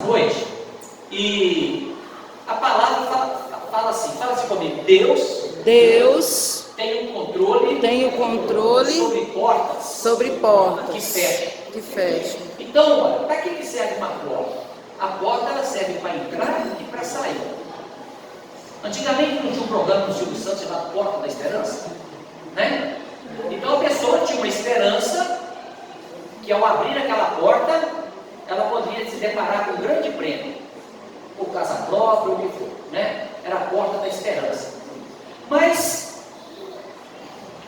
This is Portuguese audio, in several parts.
noite, e a palavra fala assim comigo: Deus tem o controle sobre portas que fecham. Então, olha, para que serve uma porta? A porta ela serve para entrar e para sair. Antigamente não tinha um programa no Silvio Santos chamado Porta da Esperança, né? Então a pessoa tinha uma esperança que ao abrir aquela porta, ela poderia se deparar com um grande prêmio, ou casa própria, ou o que for, né? Era a porta da esperança. Mas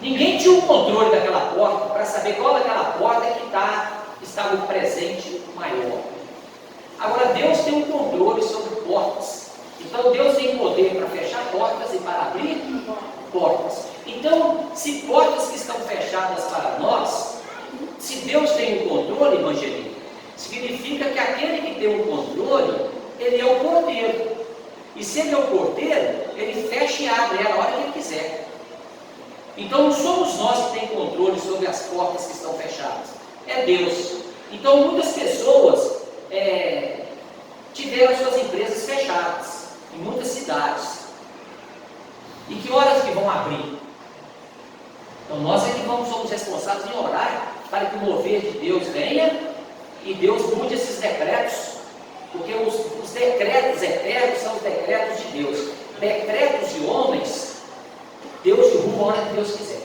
ninguém tinha o controle daquela porta para saber qual daquela porta que estava o presente maior. Agora Deus tem um controle sobre portas. Então Deus tem poder para fechar portas e para abrir portas. Então, se portas que estão fechadas para nós, se Deus tem o controle, Evangelista, significa que aquele que tem o controle, ele é o porteiro. E se ele é o porteiro, ele fecha e abre ela a hora que ele quiser. Então não somos nós que temos controle sobre as portas que estão fechadas, é Deus. Então muitas pessoas tiveram suas empresas fechadas em muitas cidades. E que horas que vão abrir? Então nós é que somos responsáveis em orar para que o mover de Deus venha e Deus mude esses decretos, porque os decretos eternos são os decretos de Deus. Decretos de homens, Deus derruba a hora que Deus quiser.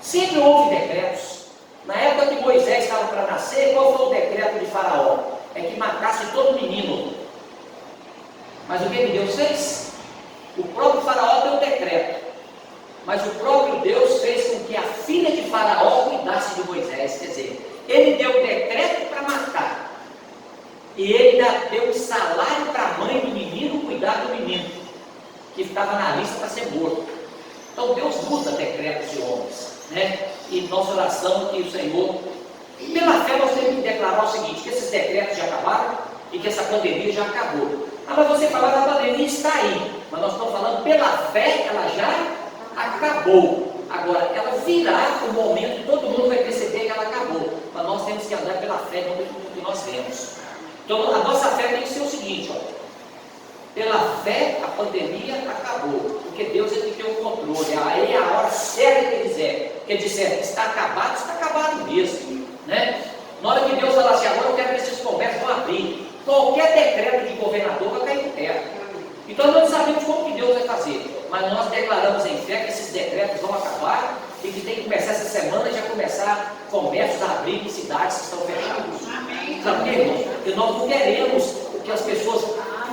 Sempre houve decretos. Na época que Moisés estava para nascer, qual foi o decreto de Faraó? É que matasse todo menino. Mas o que Deus fez? O próprio Faraó deu o decreto, mas o próprio Deus fez com que a filha de Faraó cuidasse de Moisés. Quer dizer, ele deu o decreto para matar, e ele ainda deu um salário para a mãe do menino cuidar do menino, que estava na lista para ser morto. Então Deus muda decretos de homens, né? E nossa oração é que o Senhor, pela fé nós temos que declarar o seguinte: que esses decretos já acabaram e que essa pandemia já acabou. Mas você fala da pandemia está aí, mas nós estamos falando pela fé, ela já acabou. Agora, ela virá o momento que todo mundo vai perceber que ela acabou, mas nós temos que andar pela fé no que nós vemos. Então a nossa fé tem que ser o seguinte, ó: pela fé a pandemia acabou, porque Deus é que tem o controle. Aí é a hora certa que ele disser está acabado mesmo, né? Na hora que Deus falar assim: agora eu quero que esses comércios vão abrir, qualquer decreto de governador vai cair por terra. Então nós não sabemos como que Deus vai fazer, mas nós declaramos em fé que esses decretos vão acabar e que tem que começar essa semana, já começar comércios a abrir em cidades que estão fechadas. Sabe por quê, irmão? Porque nós não queremos que as pessoas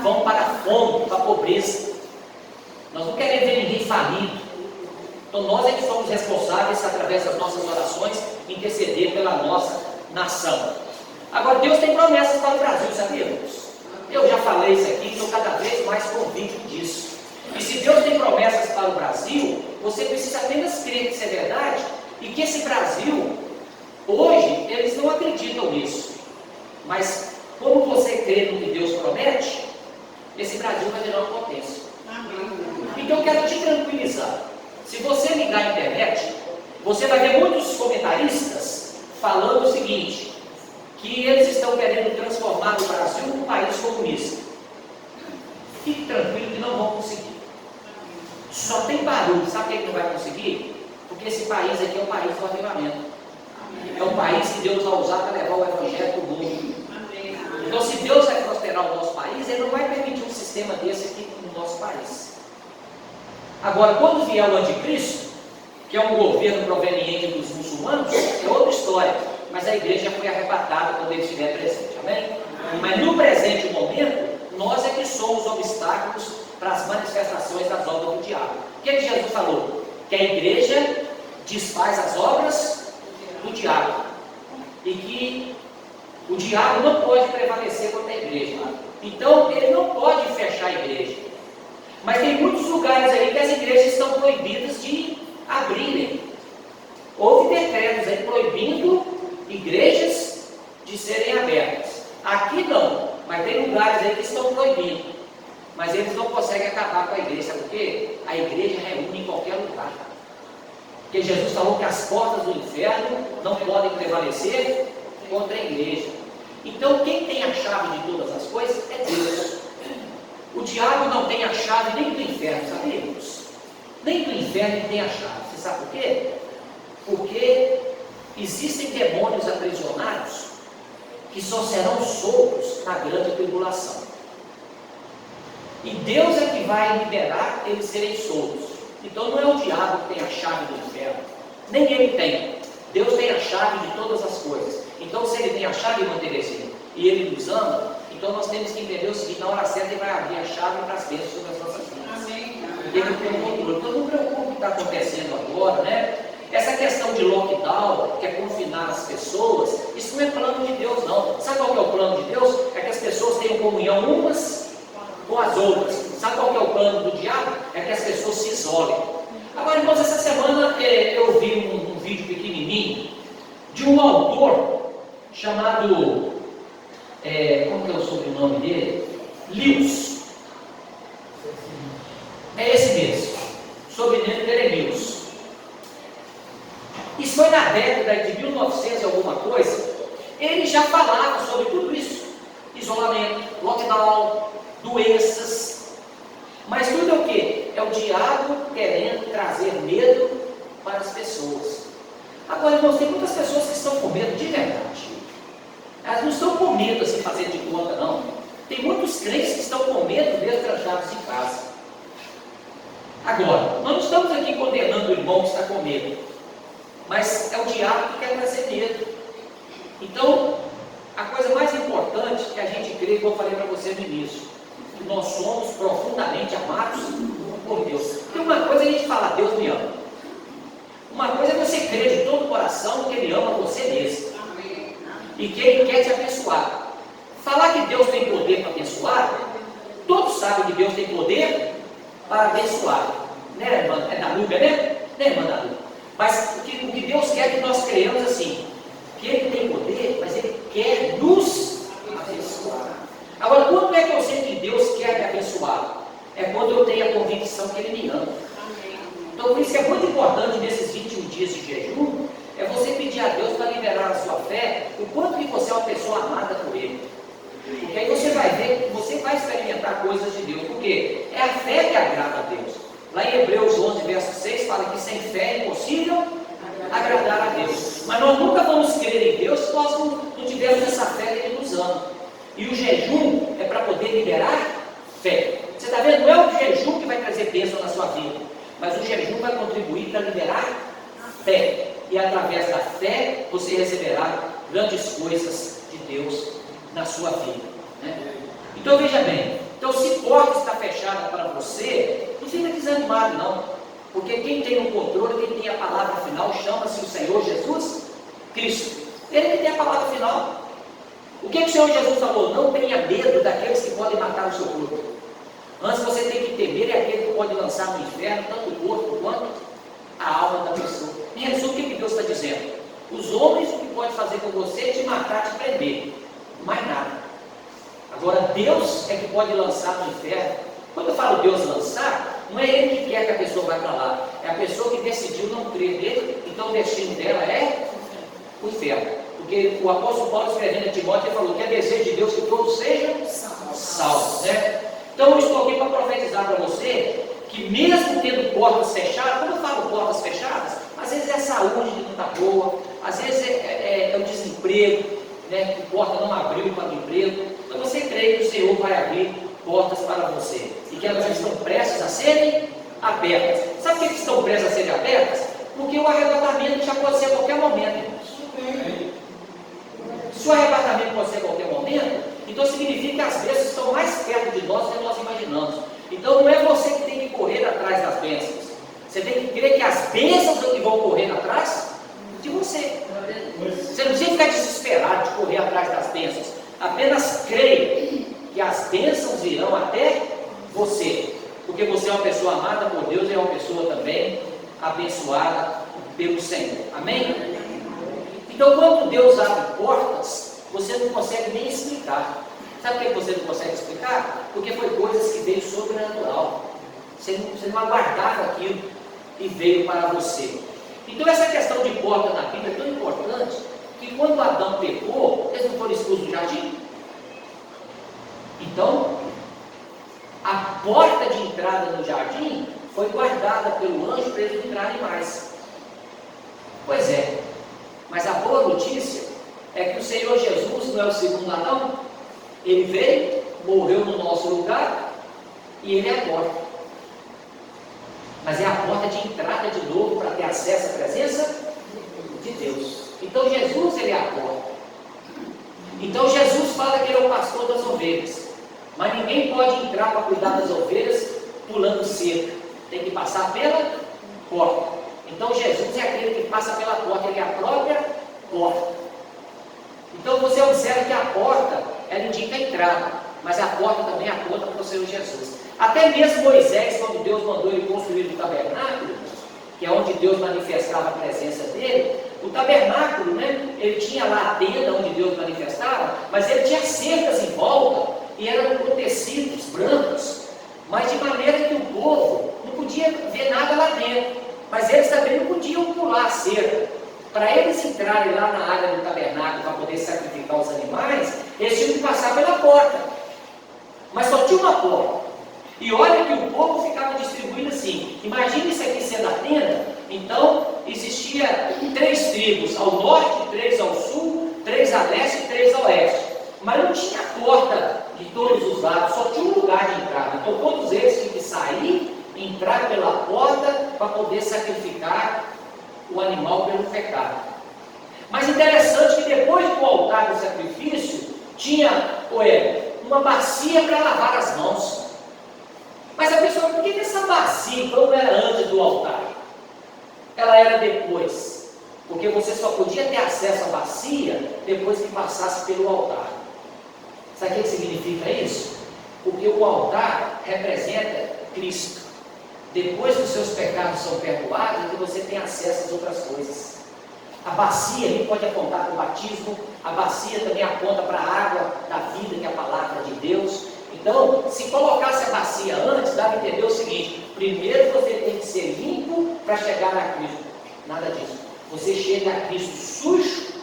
vão para a fome, para a pobreza. Nós não queremos ver ninguém falido. Então nós é que somos responsáveis, através das nossas orações, interceder pela nossa nação. Agora Deus tem promessas para o Brasil, sabia, irmãos? Eu já falei isso aqui, estou cada vez mais convicto disso. E se Deus tem promessas para o Brasil, você precisa apenas crer que isso é verdade, e que esse Brasil, hoje, eles não acreditam nisso. Mas como você crê no que Deus promete, esse Brasil vai virar uma potência. Então eu quero te tranquilizar. Se você ligar a internet, você vai ver muitos comentaristas falando o seguinte: que eles estão querendo transformar o Brasil num país comunista. Fique tranquilo que não vão conseguir. Só tem barulho. Sabe por que não vai conseguir? Porque esse país aqui é o país do avivamento. É um país que Deus vai usar para levar o evangelho para o mundo. Então, se Deus vai prosperar o nosso país, Ele não vai permitir um sistema desse aqui no nosso país. Agora, quando vier o anticristo, que é um governo proveniente dos muçulmanos, é outra história. Mas a igreja foi arrebatada quando ele estiver presente, amém? Mas no presente momento, nós é que somos obstáculos para as manifestações das obras do diabo. O que Jesus falou? Que a igreja desfaz as obras do diabo. E que o diabo não pode prevalecer contra a igreja. Então, ele não pode fechar a igreja. Mas tem muitos lugares aí que as igrejas estão proibidas de abrirem. Houve decretos aí proibindo igrejas de serem abertas. Aqui não, mas tem lugares aí que estão proibindo. Mas eles não conseguem acabar com a igreja. Sabe por quê? A igreja reúne em qualquer lugar. Porque Jesus falou que as portas do inferno não podem prevalecer contra a igreja. Então quem tem a chave de todas as tem a chave nem do inferno, sabia, irmãos? Nem do inferno ele tem a chave. Você sabe por quê? Porque existem demônios aprisionados que só serão soltos na grande tribulação. E Deus é que vai liberar eles serem soltos. Então não é o diabo que tem a chave do inferno, nem ele tem. Deus tem a chave de todas as coisas. Então se ele tem a chave, irmã Terezinha, e ele nos ama, então nós temos que entender o seguinte: na hora certa ele vai abrir a chave para as bênçãos sobre as nossas vidas. Amém. Ele tem o controle. Então não preocupe o que está acontecendo agora, né? Essa questão de lockdown, que é confinar as pessoas, isso não é plano de Deus, não. Sabe qual que é o plano de Deus? É que as pessoas tenham comunhão umas com as outras. Sabe qual que é o plano do diabo? É que as pessoas se isolem. Agora, irmãos, essa semana eu vi um vídeo pequenininho de um autor chamado, como que é o sobrenome dele? Lewis. É esse mesmo. O sobrenome dele é Lewis. Isso foi na década de 1900 e alguma coisa. Ele já falava sobre tudo isso: isolamento, lockdown, doenças. Mas tudo é o quê? É o diabo querendo trazer medo para as pessoas. Agora, irmãos, tem muitas pessoas que estão com medo de verdade. Elas não estão com medo assim, fazer de conta, não. Tem muitos crentes que estão com medo mesmo, trancados em casa. Agora, nós não estamos aqui condenando o irmão que está com medo, mas é o diabo que quer trazer medo. Então, a coisa mais importante que a gente crê, como eu falei para você no início, que nós somos profundamente amados por Deus. Tem uma coisa a gente fala: Deus me ama. Uma coisa é você crer de todo o coração que Ele ama você mesmo e que Ele quer te abençoar. Falar que Deus tem poder para abençoar, todos sabem que Deus tem poder para abençoar, né, irmã? É da Lúbia, né? Né, irmã da Lúbia? Mas o que Deus quer é que nós creamos assim, que Ele tem poder, mas Ele quer nos abençoar. Agora, quando é que eu sei que Deus quer me abençoar? É quando eu tenho a convicção que Ele me ama. Então, por isso que é muito importante nesses 21 dias de jejum, é você pedir a Deus para liberar a sua fé, o quanto que você é uma pessoa amada por Ele. Porque aí você vai ver, você vai experimentar coisas de Deus, porque é a fé que agrada a Deus. Lá em Hebreus 11, verso 6, fala que sem fé é impossível agradar a Deus. Mas nós nunca vamos crer em Deus se nós não tivermos essa fé que Ele nos ama. E o jejum é para poder liberar fé. Você está vendo? Não é o jejum que vai trazer bênção na sua vida, mas o jejum vai contribuir para liberar fé. E através da fé você receberá grandes coisas de Deus na sua vida, né? Então veja bem, então se porta está fechada para você, não fica desanimado não, porque quem tem o controle, quem tem a palavra final, chama-se o Senhor Jesus Cristo. Ele que tem a palavra final. O que o Senhor Jesus falou? Não tenha medo daqueles que podem matar o seu corpo. Antes você tem que temer é aquele que pode lançar no inferno tanto o corpo quanto a alma da pessoa. Em resumo, o que Deus está dizendo? Os homens, o que pode fazer com você é te matar, te prender, mais nada. Agora Deus é que pode lançar no inferno. Quando eu falo Deus lançar, não é Ele que quer que a pessoa vá para lá, é a pessoa que decidiu não crer nele. Então o destino dela é o inferno. Porque o apóstolo Paulo, escrevendo a Timóteo, ele falou que é desejo de Deus que todos sejam salvos, né? Então eu estou aqui para profetizar para você que mesmo tendo portas fechadas, quando eu falo portas fechadas, às vezes é a saúde que não está boa, às vezes é o desemprego, né, que porta não abriu para o emprego. Então você crê que o Senhor vai abrir portas para você e que elas estão prestes a serem abertas. Sabe por que estão prestes a serem abertas? Porque o arrebatamento já pode ser a qualquer momento, irmãos. Se o arrebatamento pode ser a qualquer momento, então significa que as bênçãos estão mais perto de nós do que nós imaginamos. Então não é você que tem que correr atrás das bênçãos. Você tem que crer que as bênçãos é que vão correr atrás de você. Você não precisa ficar desesperado de correr atrás das bênçãos. Apenas creia que as bênçãos virão até você. Porque você é uma pessoa amada por Deus e é uma pessoa também abençoada pelo Senhor. Amém? Então quando Deus abre portas, você não consegue nem explicar. Sabe por que você não consegue explicar? Porque foi coisas que veio sobrenatural. Você não aguardava aquilo e veio para você. Então essa questão de porta na Bíblia é tão importante que quando Adão pecou, eles não foram expulsos do jardim. Então, a porta de entrada no jardim foi guardada pelo anjo para eles não entrarem mais. Pois é, mas a boa notícia é que o Senhor Jesus não é o segundo Adão. Ele veio, morreu no nosso lugar e ele é a porta. Mas é a porta de entrada de novo para ter acesso à presença de Deus. Então Jesus, ele é a porta. Então Jesus fala que ele é o pastor das ovelhas. Mas ninguém pode entrar para cuidar das ovelhas pulando cerca. Tem que passar pela porta. Então Jesus é aquele que passa pela porta, ele é a própria porta. Então você observa que a porta, ela indica a entrada, mas a porta também aponta para o Senhor Jesus. Até mesmo Moisés, quando Deus mandou ele construir o tabernáculo, que é onde Deus manifestava a presença dele, o tabernáculo, né, ele tinha lá a tenda onde Deus manifestava, mas ele tinha cercas em volta, e eram com tecidos brancos, mas de maneira que o povo não podia ver nada lá dentro, mas eles também não podiam pular a cerca. Para eles entrarem lá na área do tabernáculo para poder sacrificar os animais, eles tinham que passar pela porta, mas só tinha uma porta. E olha que o povo ficava distribuído assim. Imagina isso aqui sendo a tenda. Então existia 3 tribos ao norte, 3 ao sul, 3 a leste e 3 a oeste. Mas não tinha porta de todos os lados, só tinha um lugar de entrada. Então todos eles tinham que sair, entrar pela porta para poder sacrificar o animal pelo pecado. Mas interessante que depois do altar do sacrifício tinha uma bacia para lavar as mãos. Mas a pessoa, por que essa bacia então não era antes do altar? Ela era depois, porque você só podia ter acesso à bacia depois que passasse pelo altar. Sabe o que significa isso? Porque o altar representa Cristo. Depois que os seus pecados são perdoados, é que você tem acesso às outras coisas. A bacia ali pode apontar para o batismo, a bacia também aponta para a água da vida, que é a palavra de Deus. Então, se colocasse a bacia antes, dá para entender o seguinte: primeiro você tem que ser limpo para chegar a Cristo. Nada disso. Você chega a Cristo sujo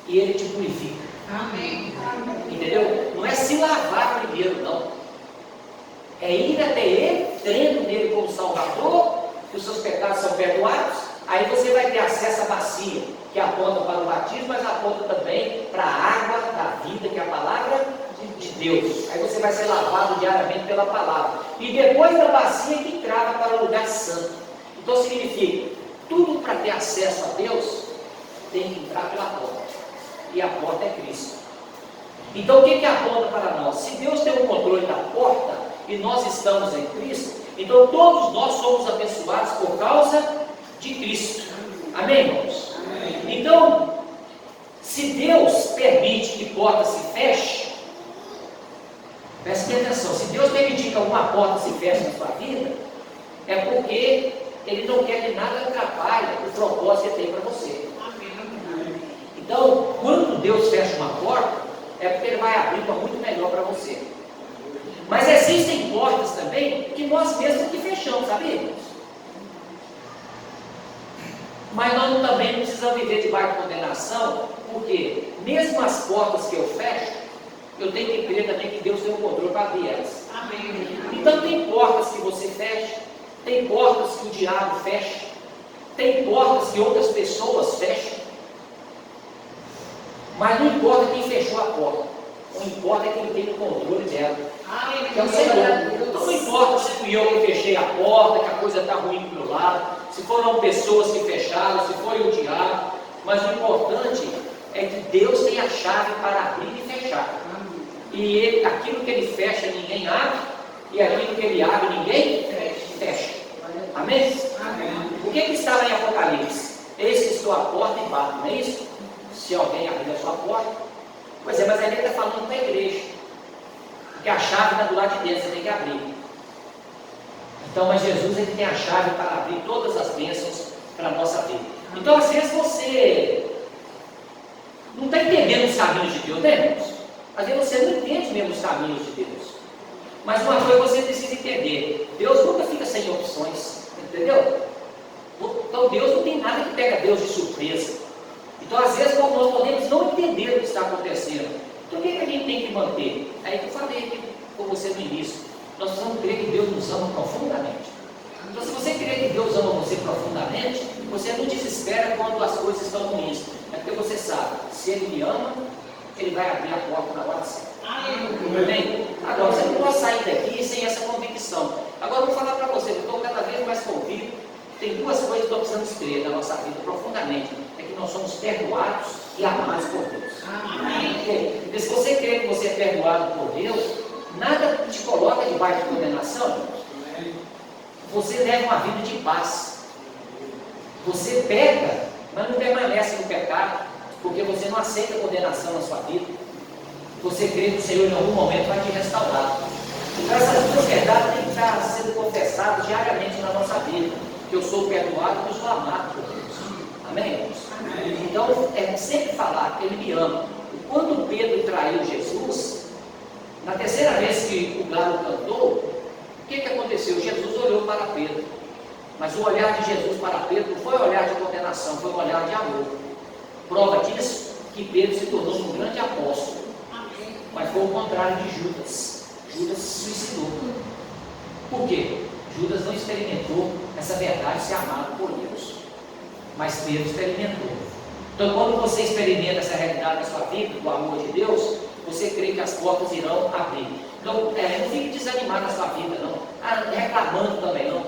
e Ele te purifica. Amém. Entendeu? Não é se lavar primeiro, não. É ir até Ele, crendo nele como Salvador, que os seus pecados são perdoados. Aí você vai ter acesso à bacia, que aponta para o batismo, mas aponta também para a água da vida, que é a palavra de Deus. Aí você vai ser lavado diariamente pela palavra. E depois da bacia que entrava para o lugar santo. Então significa, tudo para ter acesso a Deus, tem que entrar pela porta. E a porta é Cristo. Então o que aponta para nós? Se Deus tem o controle da porta, e nós estamos em Cristo, então todos nós somos abençoados por causa de Cristo. Amém, irmãos? Amém. Então, se Deus permite que porta se feche, preste atenção, se Deus permitir que alguma porta se feche na sua vida, é porque Ele não quer que nada atrapalhe o propósito que Ele tem para você. Então, quando Deus fecha uma porta, é porque Ele vai abrir uma muito melhor para você. Mas existem portas também que nós mesmos que fechamos, sabemos? Mas nós também não precisamos viver debaixo de condenação, porque mesmo as portas que eu fecho, eu tenho que crer também que Deus tem o controle para abrir elas. Amém. Então tem portas que você fecha, tem portas que o diabo fecha, tem portas que outras pessoas fecham. Mas não importa quem fechou a porta, o que importa é que ele tem o controle dela. Que é o Senhor. Então não importa se fui eu que fechei a porta, que a coisa está ruim do meu lado, se foram pessoas que fecharam, se foi o diabo, mas o importante é que Deus tem a chave para abrir e fechar. E ele, aquilo que Ele fecha, ninguém abre, e aquilo que Ele abre, ninguém fecha. Amém? Amém. O que está lá em Apocalipse? Eis que estou à porta e bato, não é isso? Se alguém abrir a sua porta, pois é, mas ali ele está falando para a igreja, porque a chave está do lado de dentro, você tem que abrir. Então, mas Jesus, Ele tem a chave para abrir todas as bênçãos para a nossa vida. Então, às vezes você não está entendendo os caminhos de Deus, né, irmãos? Às vezes você não entende mesmo os caminhos de Deus. Mas uma coisa você precisa entender: Deus nunca fica sem opções, entendeu? Então Deus não tem nada que pega Deus de surpresa. Então às vezes nós podemos não entender o que está acontecendo. Então o que a gente tem que manter? Aí que eu falei aqui com você no início: Nós precisamos crer que Deus nos ama profundamente. Então, se você crer que Deus ama você profundamente, você não desespera quando as coisas estão ruins. É porque você sabe, se Ele me ama, Ele vai abrir a porta na hora certa. Amém? Agora, você não pode sair daqui sem essa convicção. Agora, eu vou falar para você, eu estou cada vez mais convicto. Tem duas coisas que nós precisamos crer na nossa vida profundamente. É que nós somos perdoados e amados por Deus. Amém? Porque se você crê que você é perdoado por Deus, nada te coloca debaixo de condenação. Você leva uma vida de paz. Você peca, mas não permanece no pecado, porque você não aceita condenação na sua vida. Você crê que o Senhor em algum momento vai te restaurar. Então essas duas verdades têm que estar sendo confessadas diariamente na nossa vida. Que eu sou perdoado e eu sou amado por Deus. Amém, irmãos? Então é sempre falar que Ele me ama. E quando Pedro traiu Jesus, na terceira vez que o galo cantou, o que aconteceu? Jesus olhou para Pedro, mas o olhar de Jesus para Pedro não foi um olhar de condenação, foi um olhar de amor. Prova disso, que Pedro se tornou um grande apóstolo, mas foi o contrário de Judas. Judas se suicidou. Por quê? Judas não experimentou essa verdade de ser amado por Deus, mas Pedro experimentou. Então, quando você experimenta essa realidade na sua vida, do amor de Deus, você crê que as portas irão abrir. Então, não fique desanimado na sua vida, não. Reclamando também, não.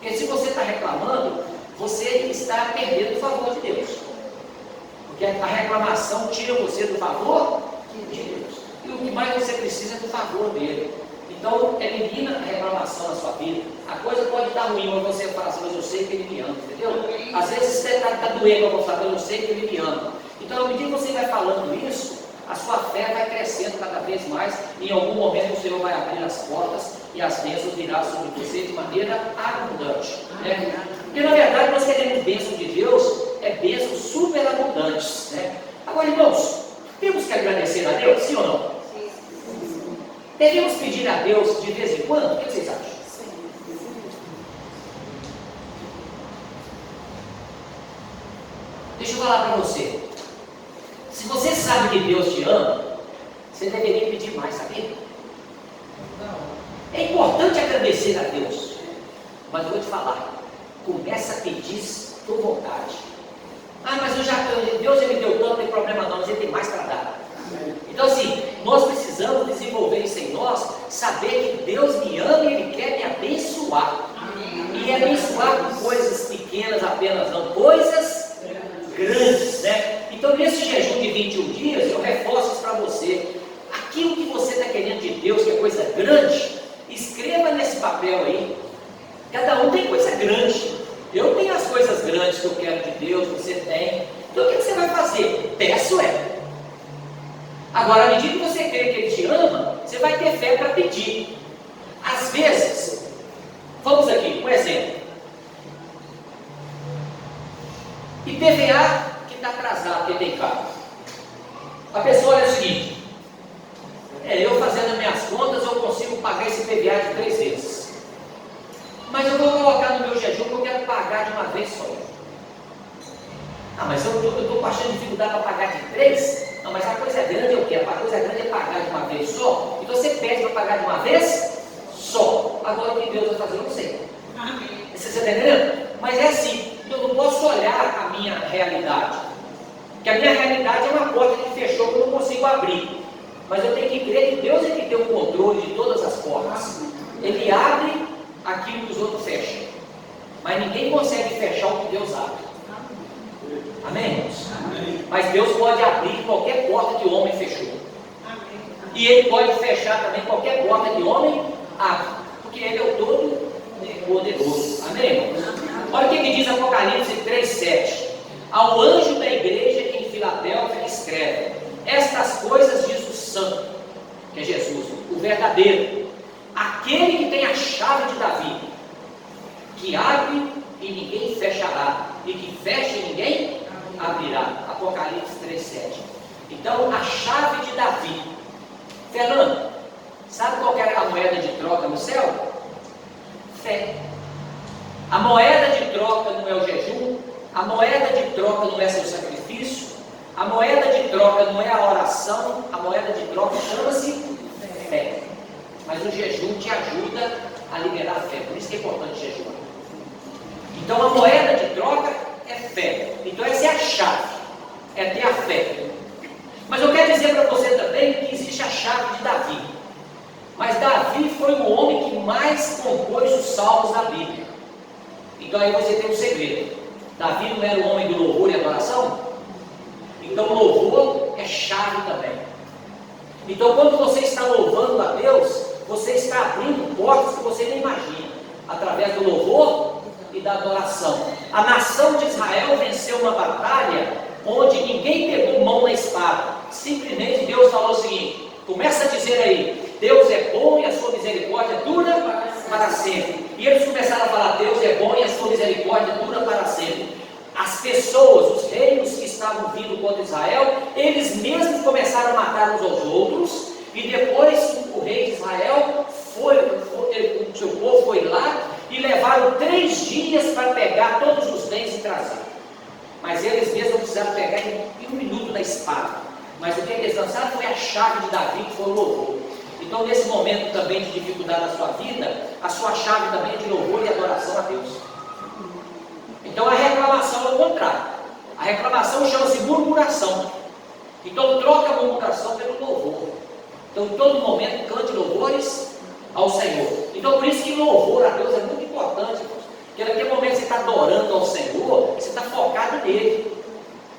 Porque se você está reclamando, você está perdendo o favor de Deus. Porque a reclamação tira você do favor de Deus. E o que mais você precisa é do favor dele. Então, elimina a reclamação na sua vida. A coisa pode estar ruim, mas você fala assim, mas eu sei que ele me ama, entendeu? Às vezes você está doendo, mas eu sei que ele me ama. Então, à medida que você vai falando isso, a sua fé vai crescendo cada vez mais, e em algum momento o Senhor vai abrir as portas e as bênçãos virão sobre você de maneira abundante. Né? Porque na verdade nós queremos bênçãos de Deus, bênçãos super abundantes. Né? Agora, irmãos, temos que agradecer a Deus, sim ou não? Devemos pedir a Deus de vez em quando? O que vocês acham? Deixa eu falar para você. Se você sabe que Deus te ama, você deveria pedir mais, sabia? É importante agradecer a Deus, mas eu vou te falar, começa a pedir por vontade. Mas Deus me deu tanto, não tem problema não, mas Ele tem mais para dar. Então assim, nós precisamos desenvolver isso em nós, saber que Deus me ama e Ele quer me abençoar. E abençoar com coisas pequenas apenas, não, coisas grandes, né? Então nesse jejum de 21 dias, eu reforço isso para você. Aquilo que você está querendo de Deus, que é coisa grande, escreva nesse papel aí. Cada um tem coisa grande. Eu tenho as coisas grandes que eu quero de Deus, você tem. Então o que você vai fazer? Peço Agora, à medida que você crê que Ele te ama, você vai ter fé para pedir. Às vezes, vamos aqui, um exemplo. IPVA que está atrasado, que tem carro. A pessoa olha o seguinte, eu fazendo as minhas contas, eu consigo pagar esse IPVA de 3 vezes. Mas eu vou colocar no meu jejum que eu quero pagar de uma vez só. Mas eu estou achando dificuldade para pagar de 3? Não, mas a coisa grande eu quero. A coisa grande é pagar de uma vez só. Então você pede para pagar de uma vez só. Agora o que Deus vai fazer, eu não sei. Você está entendendo? Mas é assim, eu não posso olhar a minha realidade. Porque a minha realidade é uma porta que fechou que eu não consigo abrir. Mas eu tenho que crer que Deus é que tem o controle de todas as portas. Ele abre aquilo que os outros fecham. Mas ninguém consegue fechar o que Deus abre. Amém, irmãos? Amém. Mas Deus pode abrir qualquer porta que o homem fechou. Amém. E Ele pode fechar também qualquer porta que o homem abre. Porque Ele é o Todo-Poderoso. Amém, irmãos? Olha o que diz Apocalipse 3,7. Ao anjo da igreja em Filadélfia escreve: estas coisas diz o Santo, que é Jesus, o verdadeiro, aquele que tem a chave de Davi, que abre e ninguém fechará, e que fecha e ninguém abrirá. Apocalipse 3,7. Então, a chave de Davi. Fernando, sabe qual é a moeda de troca no céu? Fé. A moeda de troca não é o jejum, a moeda de troca não é seu sacrifício, a moeda de troca não é a oração, a moeda de troca chama-se fé. mas o jejum te ajuda a liberar a fé. Por isso que é importante jejuar. Então a moeda de troca é fé. Então essa é a chave, é ter a fé. Mas eu quero dizer para você também que existe a chave de Davi. Mas Davi foi o homem que mais compôs os salmos da Bíblia. Então aí você tem um segredo. Davi não era o homem do louvor e adoração? Então louvor é chave também. Então quando você está louvando a Deus, você está abrindo portas que você nem imagina, através do louvor e da adoração. A nação de Israel venceu uma batalha onde ninguém pegou mão na espada. Simplesmente Deus falou o seguinte: começa a dizer aí, Deus é bom e a sua misericórdia dura para sempre. E eles começaram a falar, Deus é bom e a sua misericórdia dura para sempre. As pessoas, os reinos que estavam vindo contra Israel, eles mesmos começaram a matar uns aos outros. E depois o rei de Israel o seu povo foi lá e levaram 3 dias para pegar todos os bens e trazer. Mas eles mesmos precisaram pegar em 1 minuto na espada. Mas o que eles lançaram foi a chave de Davi, que foi o louvor. Então nesse momento também de dificuldade na sua vida, a sua chave também é de louvor e adoração a Deus. Então a reclamação é o contrário. A reclamação chama-se murmuração. Então troca a murmuração pelo louvor. Então em todo momento cante louvores ao Senhor. Então por isso que louvor a Deus é muito importante, porque naquele momento você está adorando ao Senhor, você está focado nele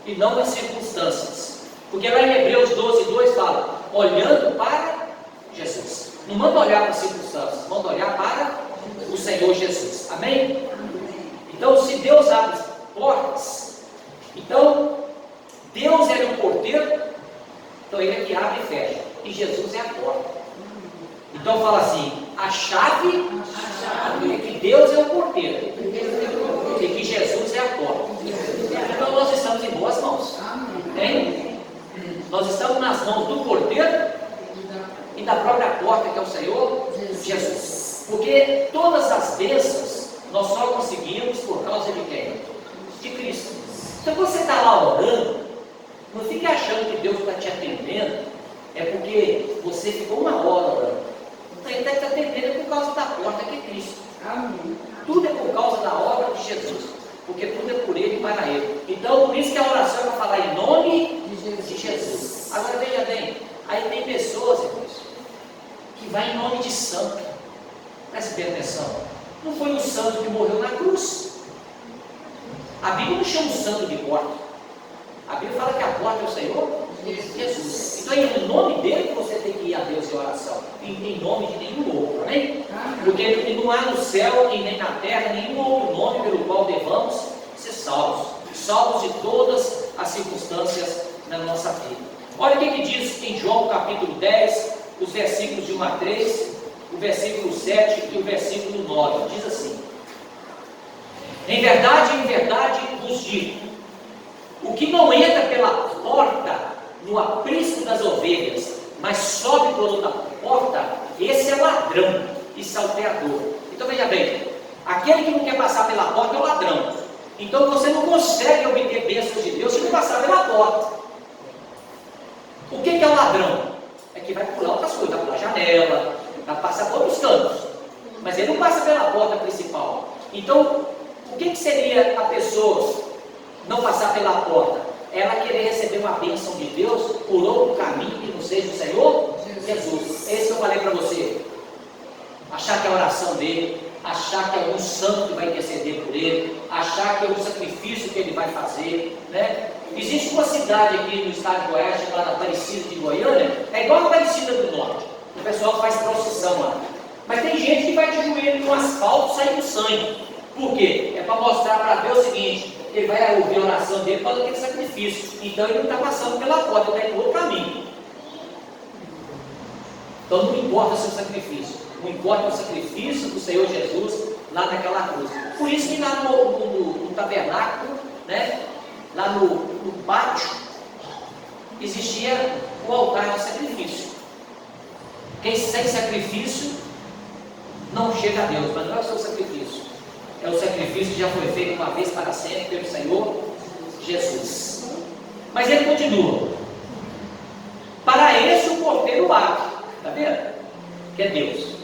e não nas circunstâncias. Porque lá em Hebreus 12:2 fala, olhando para Jesus. Não manda olhar para as circunstâncias, manda olhar para o Senhor Jesus. Amém? Então se Deus abre portas, então Deus é o porteiro, então Ele é que abre e fecha, e Jesus é a porta. Então fala assim, a chave é que Deus é o porteiro, e que Jesus é a porta. Então nós estamos em boas mãos. Amém? Nós estamos nas mãos do porteiro e da própria porta, que é o Senhor Jesus. Porque todas as bênçãos nós só conseguimos por causa de quem? De Cristo. Então você está lá orando, não fique achando que Deus está te atendendo, é porque você ficou 1 hora orando. Ele está te atendendo por causa da porta que é Cristo. Amém. Tudo é por causa da obra de Jesus, porque tudo é por Ele e para Ele. Então por isso que a oração é para falar em nome de Jesus. Agora veja bem, aí tem pessoas, irmãos, que vai em nome de santo. Preste bem atenção. Não foi um santo que morreu na cruz. A Bíblia não chama o santo de porta. A Bíblia fala que a porta é o Senhor Jesus. Então é em nome dele que você tem que ir a Deus em oração. Em nome de nenhum outro, amém? Porque não há no céu e nem na terra nenhum outro nome pelo qual devamos ser salvos. Salvos de todas as circunstâncias na nossa vida. Olha o que diz em João capítulo 10, os versículos de 1 a 3, o versículo 7 e o versículo 9. Diz assim: em verdade vos digo, o que não entra pela porta no aprisco das ovelhas, mas sobe por outra porta, esse é ladrão e salteador. Então veja bem, aquele que não quer passar pela porta é o ladrão. Então você não consegue obter bênçãos de Deus se não passar pela porta. O que é o ladrão? É que vai pular outras coisas, vai pular janela, vai passar por outros cantos, mas ele não passa pela porta principal. Então o que seria a pessoa não passar pela porta? Ela querer receber uma bênção de Deus por outro caminho que não seja o Senhor Jesus. É isso que eu falei para você. Achar que é a oração dele, achar que é algum santo que vai interceder por ele, achar que é um sacrifício que ele vai fazer, né? Existe uma cidade aqui no estado de Goiás, chamada Aparecida de Goiânia, é igual a Aparecida do Norte. O pessoal faz procissão lá. Mas tem gente que vai de joelho no asfalto saindo sangue. Por quê? É para mostrar para Deus o seguinte: ele vai ouvir a oração dele para aquele sacrifício. Então ele não está passando pela porta, ele está indo no outro caminho. Então não importa o seu sacrifício, não importa o sacrifício do Senhor Jesus lá naquela cruz. Por isso que lá no tabernáculo, né, lá no pátio, existia o altar de sacrifício. Quem sem sacrifício não chega a Deus, mas não é o seu sacrifício. É o sacrifício que já foi feito uma vez para sempre pelo Senhor Jesus. Mas ele continua. Para esse o porteiro abre. Está vendo? que é Deus.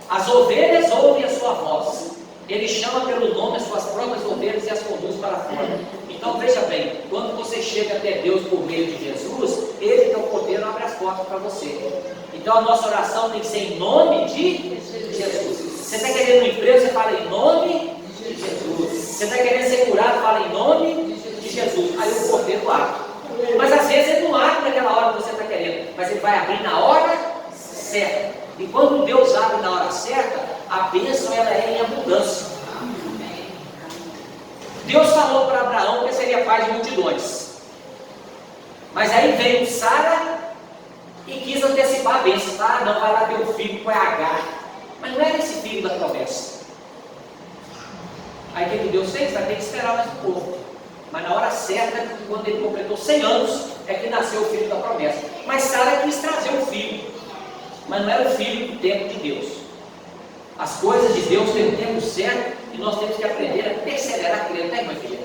As ovelhas ouvem a sua voz. Ele chama pelo nome as suas próprias ovelhas e as conduz para fora. Então veja bem, quando você chega até Deus por meio de Jesus, Ele que é o poder, abre as portas para você. Então a nossa oração tem que ser em nome de Jesus. Você está querendo um emprego, você fala em nome de Jesus. Você está querendo ser curado, fala em nome de Jesus. Aí o cordeiro abre. Mas às vezes ele não abre naquela hora que você está querendo, mas ele vai abrir na hora certa. E quando Deus abre na hora certa, a bênção ela é em abundância. Deus falou para Abraão que seria pai de multidões. Mas aí veio Sara e quis antecipar a bênção. Ah, não, vai lá ter um filho com Agar. Mas não era esse filho da promessa. Aí o que Deus fez? Vai ter que esperar mais um pouco. Mas na hora certa, quando ele completou 100 anos, é que nasceu o filho da promessa. Mas Sara quis trazer um filho. Mas não era o filho do tempo de Deus. As coisas de Deus têm um tempo certo e nós temos que aprender a perseverar crendo, né, irmã filha?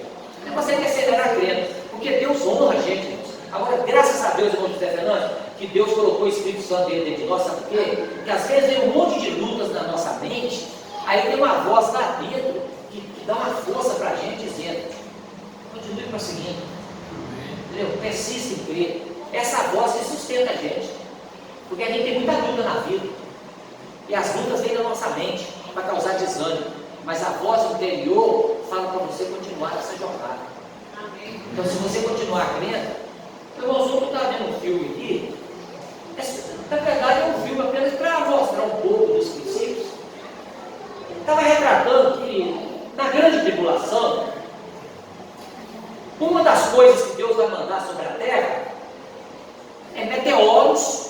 Não é você perseverar crendo, porque Deus honra a gente, irmãos. Agora, graças a Deus, irmão José Fernandes, que Deus colocou o Espírito Santo dentro de nós, sabe por quê? Porque às vezes tem um monte de lutas na nossa mente, aí tem uma voz lá dentro que dá uma força para a gente dizendo: continue prosseguindo, entendeu? Persista em crer. Essa voz que sustenta a gente, porque a gente tem muita luta na vida. E as lutas vêm da nossa mente para causar desânimo. Mas a voz interior fala para você continuar essa jornada. Amém. Então, se você continuar crendo, eu está vendo um filme aqui. Na verdade, é um filme apenas para mostrar um pouco dos princípios. Estava retratando que na grande tribulação, uma das coisas que Deus vai mandar sobre a terra é meteoros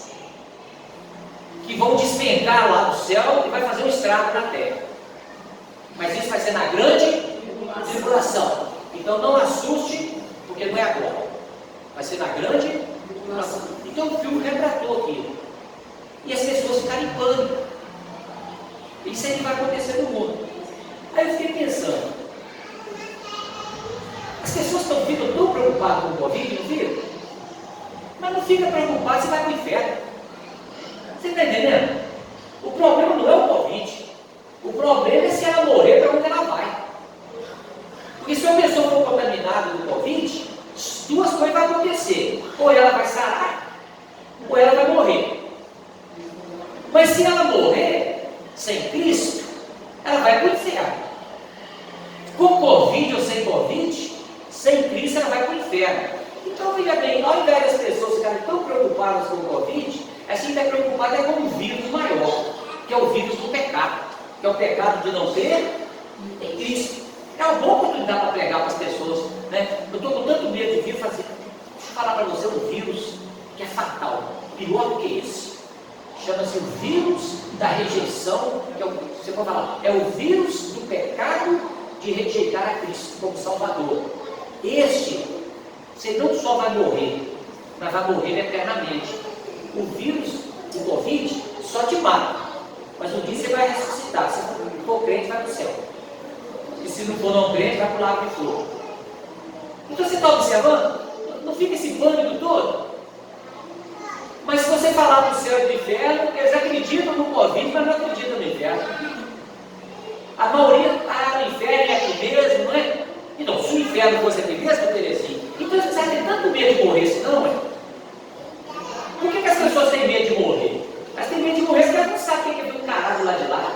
que vão despencar lá do céu e vai fazer um estrago na terra. Mas isso vai ser na grande tribulação. Então não assuste, porque não é agora. Vai ser na grande tribulação. Então o filme retratou aquilo. E as pessoas ficaram em pânico. Isso aí vai acontecer no mundo. Aí eu fiquei pensando, as pessoas ficam tão preocupadas com o Covid, não ficam? Mas não fica preocupado, você vai para o inferno. Você está entendendo? O problema não é o Covid. O problema é se ela morrer, para onde ela vai. Porque se a pessoa for contaminada do Covid, duas coisas vão acontecer. Ou ela vai sarar, ou ela vai morrer. Mas se ela morrer sem Cristo, ela vai para o inferno. Com Covid ou sem Covid, sem Cristo ela vai para o inferno. Então, veja bem, ao invés das pessoas ficarem tão preocupadas com o Covid, assim está preocupada é com um vírus maior, que é o vírus do pecado, que é o pecado de não ter em Cristo. É uma boa oportunidade para pregar para as pessoas, né? Eu estou com tanto medo de vírus, deixa eu falar para você um vírus que é fatal, pior do que esse. Chama-se o vírus da rejeição, que é você pode falar, é o vírus do pecado de rejeitar a Cristo como Salvador. Este, você não só vai morrer, mas vai morrer eternamente. O vírus, o Covid, só te mata. Mas um dia você vai ressuscitar. Se for crente, vai para o céu. E se não for não crente, vai para o lago de fogo. Então você está observando? Não fica esse pânico todo? Mas se você falar do céu e do inferno, eles acreditam no Covid, mas não acreditam no inferno. A maioria está no inferno, é aqui mesmo, não é? Então, se o inferno fosse aqui mesmo, Terezinha, então você precisa ter tanto medo de morrer, senão, é? Por que as pessoas têm medo de morrer? Elas têm medo de morrer porque elas não sabem o que é um caralho lá de lá.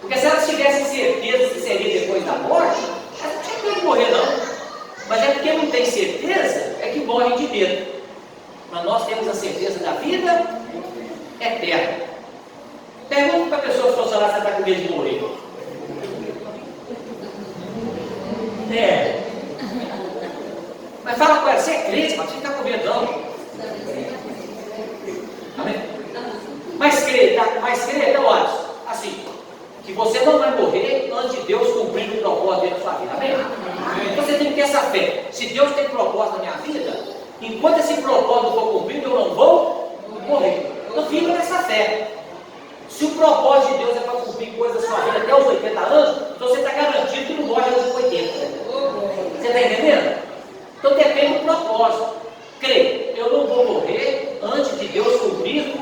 Porque se elas tivessem certeza que seria depois da morte, elas não tinham medo de morrer, não. Mas é porque não tem certeza, é que morrem de medo. Mas nós temos a certeza da vida eterna. Pergunta para a pessoa que está lá se está com medo de morrer. É. Mas fala com ela, você é crente, mas você está com medo não. Amém? Mas crê, então olha, assim, que você não vai morrer antes de Deus cumprir o propósito dele na sua vida. Amém? Então você tem que ter essa fé. Se Deus tem propósito na minha vida, enquanto esse propósito for cumprido, eu não vou morrer. Então fica nessa fé. Se o propósito de Deus é para cumprir coisas na sua vida até os 80 anos, então você está garantido que não morre aos 80. Você está entendendo? Então depende do propósito. Creio, eu não vou morrer antes de Deus cumprir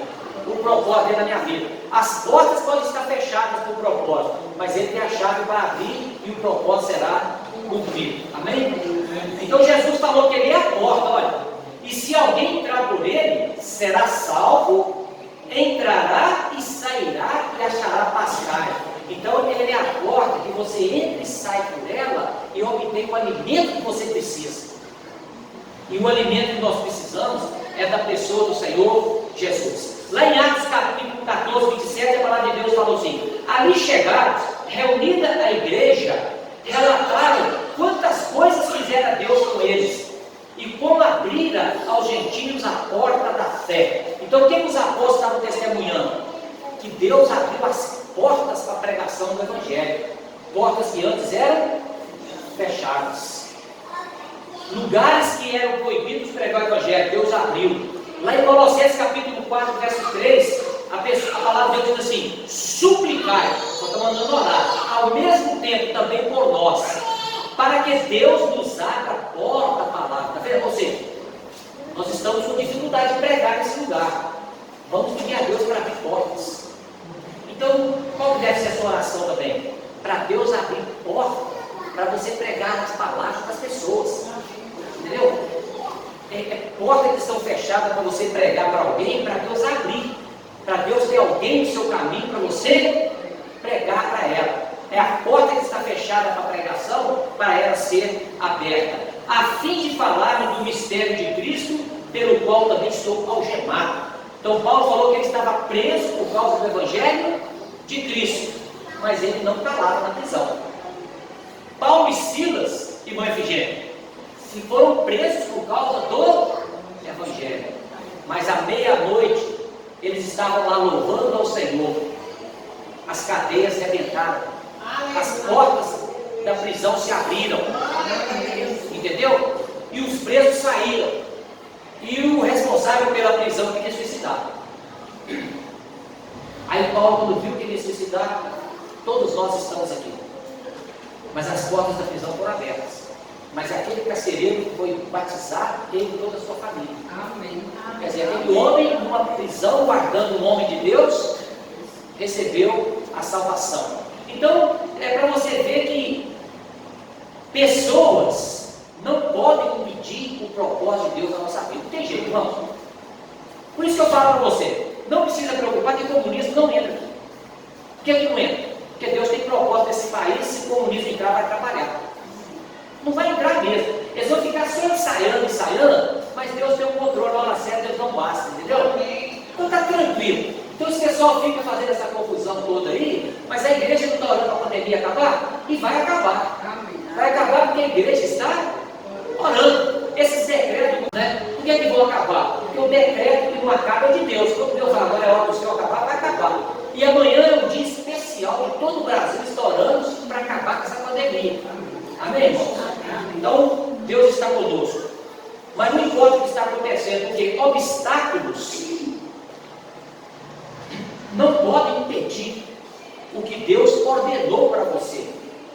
o propósito dentro da minha vida. As portas podem estar fechadas por propósito, mas Ele tem a chave para abrir e o propósito será cumprido. Amém? Então Jesus falou que Ele é a porta, olha. E se alguém entrar por Ele, será salvo, entrará e sairá e achará pastagem. Então Ele é a porta que você entra e sai por ela e obtém o alimento que você precisa. E o alimento que nós precisamos é da pessoa do Senhor Jesus. Lá em Atos capítulo 14, 27, a palavra de Deus falou assim: ali chegados, reunida a igreja, relataram quantas coisas fizera Deus com eles e como abrira aos gentios a porta da fé. Então o que os apóstolos estavam testemunhando? Que Deus abriu as portas para a pregação do Evangelho, portas que antes eram fechadas, lugares que eram proibidos de pregar o Evangelho, Deus abriu. Lá em Colossenses capítulo 4, verso 3, a palavra de Deus diz assim: suplicai, só está mandando orar, ao mesmo tempo também por nós, para que Deus nos abra a porta da palavra. Está vendo? Ou seja, nós estamos com dificuldade de pregar nesse lugar. Vamos pedir a Deus para abrir portas. Então, qual deve ser a sua oração também? Para Deus abrir porta, para você pregar as palavras das pessoas. Entendeu? Portas que estão fechadas para você pregar para alguém, para Deus abrir. Para Deus ter alguém no seu caminho para você pregar para ela. É a porta que está fechada para a pregação, para ela ser aberta, a fim de falar do mistério de Cristo, pelo qual também estou algemado. Então Paulo falou que ele estava preso por causa do Evangelho de Cristo, mas ele não calava na prisão. Paulo e Silas, irmã Efigênia, se foram presos por causa do Evangelho, mas à meia-noite eles estavam lá louvando ao Senhor. As cadeias rebentaram, as portas da prisão se abriram, entendeu? E os presos saíram, e o responsável pela prisão queria suicidar. Aí Paulo, quando viu que ele ia suicidar, todos nós estamos aqui, mas as portas da prisão foram abertas. Mas aquele carcereiro que foi batizado teve toda a sua família. Amém. Quer dizer, aquele homem numa prisão, guardando o nome de Deus, recebeu a salvação. Então, é para você ver que pessoas não podem impedir o propósito de Deus na nossa vida. Não tem jeito, vamos. Por isso que eu falo para você, não precisa preocupar que o comunismo não entra aqui. Por que não entra? Porque Deus tem propósito nesse país, se o comunismo entrar, vai trabalhar. Não vai entrar mesmo. Eles vão ficar só ensaiando, mas Deus tem um controle na hora certa, Deus não basta, entendeu? Então está tranquilo. Então esse pessoal fica fazendo essa confusão toda aí, mas a igreja não está orando para a pandemia acabar? E vai acabar. Vai acabar porque a igreja está orando. Esses decretos, né? Por que vão acabar? Porque o decreto que não acaba é de Deus. Quando Deus fala, agora é hora do céu acabar, vai acabar. E amanhã é um dia especial de todo o Brasil está orando para acabar com essa pandemia. Amém, irmãos? Então, Deus está conosco. Mas não importa o que está acontecendo, porque obstáculos não podem impedir o que Deus ordenou para você.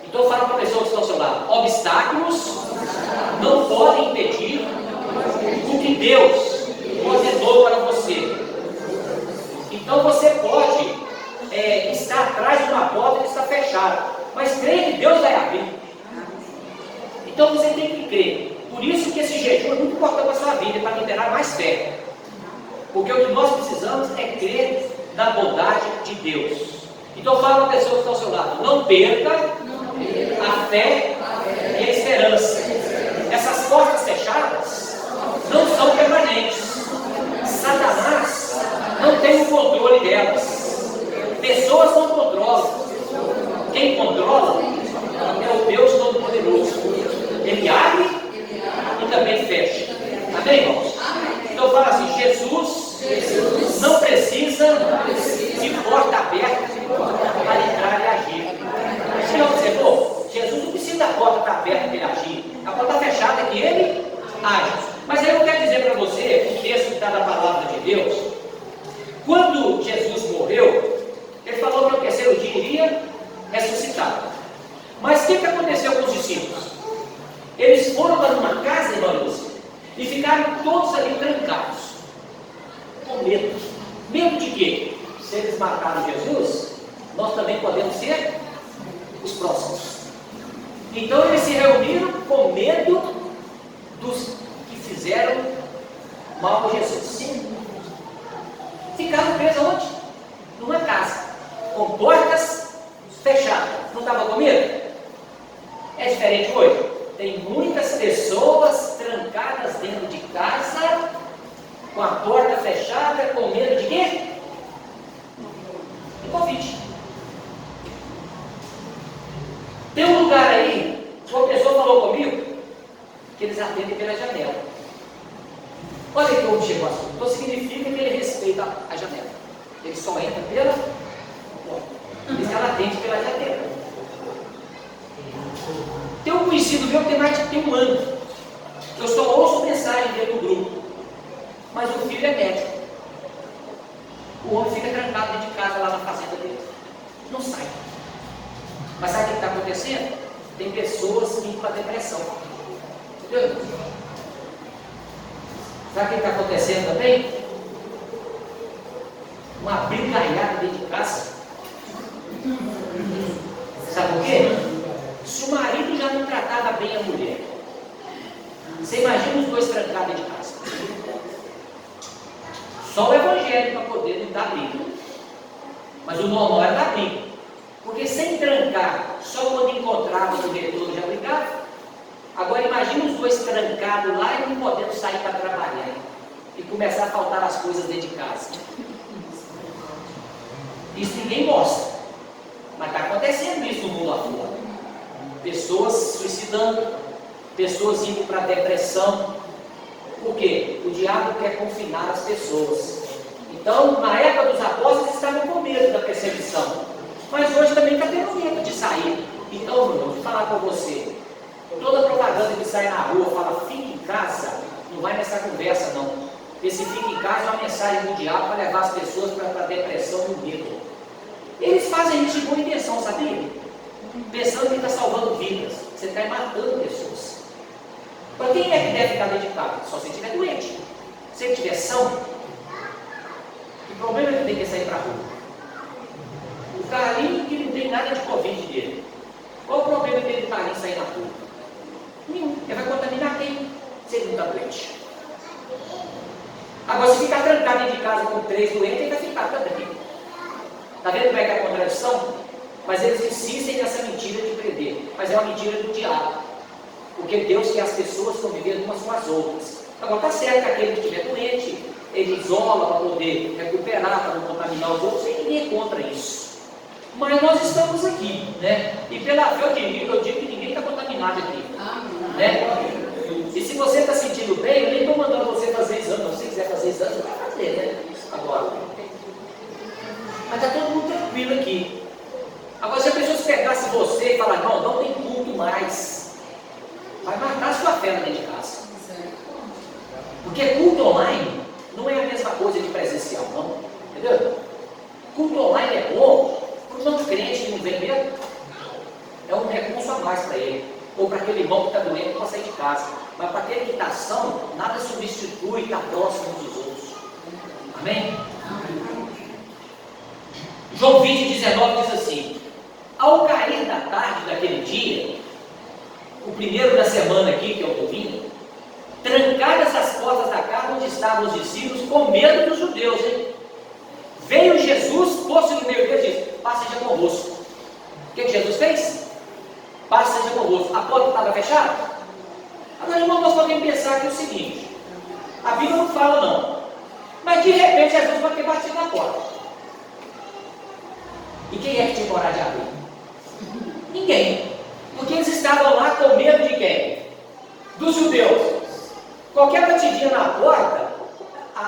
Então, fala para a pessoa que está ao seu lado: obstáculos não podem impedir o que Deus ordenou para você. Então, você pode estar atrás de uma porta que está fechada, mas creia que Deus vai abrir. Então você tem que crer. Por isso que esse jejum é muito importante para a sua vida, para liberar mais fé. Porque o que nós precisamos é crer na bondade de Deus. Então fala para a pessoa que está ao seu lado: não perca a fé e a esperança. Essas portas fechadas não são permanentes. Satanás não tem o controle delas. Pessoas não controlam. Quem controla é o Deus Todo-Poderoso. Ele abre e também fecha. Amém, irmãos? Então fala assim: Jesus não precisa de porta aberta para entrar e agir. Você não observou? Jesus não precisa da porta estar aberta para ele agir. A porta está fechada que ele age. Mas aí eu quero dizer para você, o texto que está na palavra de Deus, quando Jesus morreu, ele falou que no terceiro dia iria ressuscitar. Mas o que aconteceu com os discípulos? Eles foram para uma casa, irmãos, e ficaram todos ali trancados, com medo. Medo de quê? mataram Jesus, nós também podemos ser os próximos. Então eles se reuniram com medo dos que fizeram mal a Jesus. Ficaram presos onde? Numa casa, com portas fechadas. Não estava com medo? É diferente hoje. Tem muitas pessoas trancadas dentro de casa, com a porta fechada, com medo de quê? De Covid. Tem um lugar aí, uma pessoa falou comigo, que eles atendem pela janela. Olha que onde chegou o assunto. Então significa que ele respeita a janela. Ele só entra pela porta. Diz que ela atende pela janela. Tem um conhecido meu que tem mais de um ano. Eu só ouço mensagem dele no grupo. Mas o filho é médico. O homem fica trancado dentro de casa lá na fazenda dele. Não sai. Mas sabe o que está acontecendo? Tem pessoas indo para depressão. Entendeu? Sabe o que está acontecendo também? Uma brigaiada dentro de casa. Sabe por quê? Se o marido já não tratava bem a mulher, você imagina os dois trancados dentro de casa. Só o evangelho para poder não dar briga. Mas o normal era dar briga. Porque sem trancar, só quando encontrava o retorno já brigava. Agora imagina os dois trancados lá e não podendo sair para trabalhar. E começar a faltar as coisas dentro de casa. Isso ninguém mostra. Mas está acontecendo isso no mundo afora. Pessoas se suicidando, pessoas indo para a depressão. Por quê? O diabo quer confinar as pessoas. Então, na época dos apóstolos, eles estavam com medo da perseguição. Mas hoje também está tendo medo de sair. Então, Bruno, vou falar com você. Toda propaganda que sai na rua fala, fique em casa, não vai nessa conversa não. Esse fique em casa é uma mensagem do diabo para levar as pessoas para a depressão e o medo. Eles fazem isso de boa intenção, sabia? Pensando que está salvando vidas. Você está matando pessoas. Para quem é que deve ficar dentro de casa? Só se estiver doente. Se ele estiver são, o problema é que tem que sair para a rua. O carinho que não tem nada de Covid dele. Qual o problema dele estar ali sair na rua? Nenhum. Ele vai contaminar quem? Se ele não está doente. Agora, se ficar trancado dentro de casa com 3 doentes, ele vai ficar também. Está vendo como é que é a contradição? Mas eles insistem nessa mentira de prender. Mas é uma mentira do diabo. Porque Deus quer as pessoas conviverem umas com as outras. Agora, está certo que aquele que estiver doente, ele isola para poder recuperar, para não contaminar os outros, e ninguém é contra isso. Mas nós estamos aqui, né? E pela fé eu digo que ninguém está contaminado aqui. Né? E se você está sentindo bem, eu nem estou mandando você fazer exame. Se você quiser fazer exame, você vai fazer, né? Agora. Mas está todo mundo tranquilo aqui. Agora, se a pessoa pegasse você e falar, não tem culto mais, vai matar a sua fé dentro de casa. Porque culto online não é a mesma coisa de presencial, não. Entendeu? Culto online é bom para o não crente que não vem mesmo. É um recurso a mais para ele. Ou para aquele irmão que está doente para sair de casa. Mas para aquele que está são, nada substitui estar próximo uns dos outros. Amém? João 20, 19 diz assim: ao cair da tarde daquele dia, o primeiro da semana aqui, que é o domingo, trancadas as portas da casa onde estavam os discípulos, com medo dos judeus, hein? Veio Jesus, pôs-se no meio deles e disse: paz seja convosco. O que Jesus fez? Paz seja convosco. A porta estava fechada? Agora, irmão, nós podemos pensar aqui o seguinte: a Bíblia não fala não, mas de repente Jesus vai ter batido na porta. E quem é que tinha coragem de abrir? Ninguém. Porque eles estavam lá com medo de quem? Dos judeus. Qualquer batidinha na porta,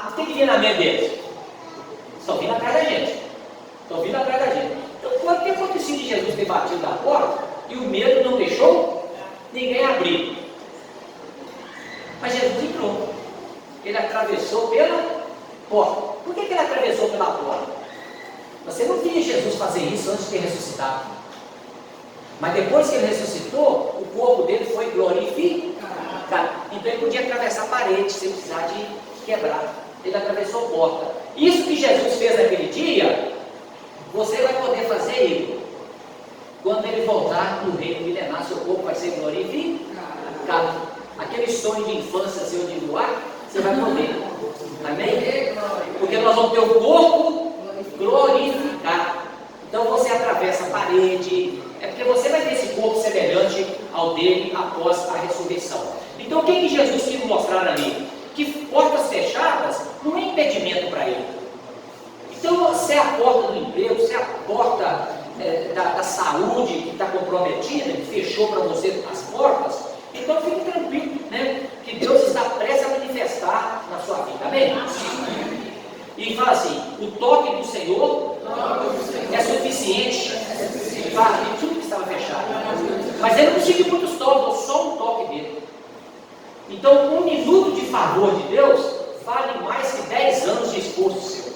o que vinha na mente deles? Estão vindo atrás da gente. Estão vindo atrás da gente. Então pode ter acontecido de Jesus ter batido na porta e o medo não deixou ninguém abrir. Mas Jesus entrou. Ele atravessou pela porta. Por que ele atravessou pela porta? Você não via Jesus fazer isso antes de ter ressuscitado. Mas depois que ele ressuscitou, o corpo dele foi glorificado. Então ele podia atravessar a parede sem precisar de quebrar. Ele atravessou a porta. Isso que Jesus fez naquele dia Você vai poder fazer ele. Quando ele voltar no reino milenar, seu corpo vai ser glorificado. Aquele sonho de infância seu de voar, você vai poder. Amém? Porque nós vamos ter o corpo glorificado. Então você atravessa a parede. É porque você vai ter esse corpo semelhante ao dele após a ressurreição. Então o que Jesus quis mostrar ali? Que portas fechadas não é impedimento para ele. Então se é a porta do emprego, se é a porta da saúde que está comprometida, que fechou para você as portas, então fique tranquilo, né? Que Deus está prestes a manifestar na sua vida. Amém? E fala assim: o toque do Senhor é suficiente para abrir tudo que estava fechado. Mas ele não precisa de muitos toques, só um toque dele. Então, um minuto de favor de Deus vale mais que 10 anos de esforço seu.